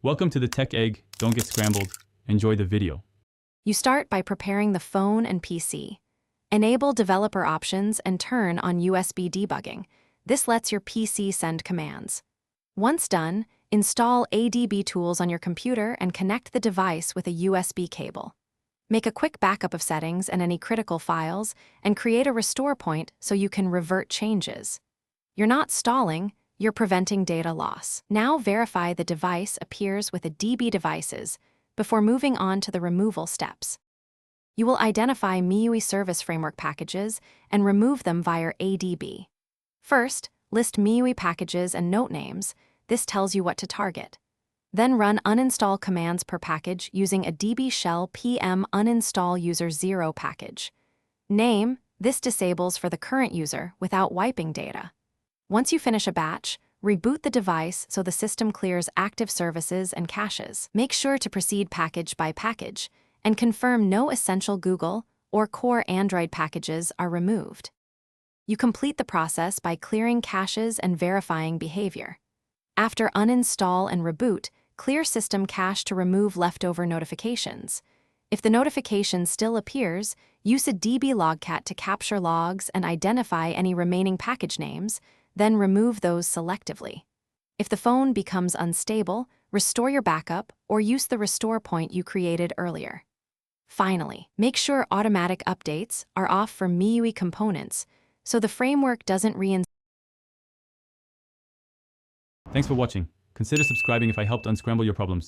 Welcome to the Tech Egg. Don't get scrambled. Enjoy the video. You start by preparing the phone and PC. Enable developer options and turn on USB debugging. This lets your PC send commands. Once done, install ADB tools on your computer and connect the device with a USB cable. Make a quick backup of settings and any critical files, and create a restore point so you can revert changes. You're not stalling, you're preventing data loss. Now verify the device appears with a DB devices before moving on to the removal steps. You will identify MIUI service framework packages and remove them via ADB. First, list MIUI packages and note names. This tells you what to target. Then run uninstall commands per package using a DB shell PM uninstall user 0 package. Name, this disables for the current user without wiping data. Once you finish a batch, reboot the device so the system clears active services and caches. Make sure to proceed package by package and confirm no essential Google or core Android packages are removed. You complete the process by clearing caches and verifying behavior. After uninstall and reboot, clear system cache to remove leftover notifications. If the notification still appears, use a DB logcat to capture logs and identify any remaining package names, then remove those selectively. If the phone becomes unstable, restore your backup or use the restore point you created earlier. Finally, make sure automatic updates are off for MIUI components so the framework doesn't reinstall. Thanks for watching. Consider subscribing if I helped unscramble your problems.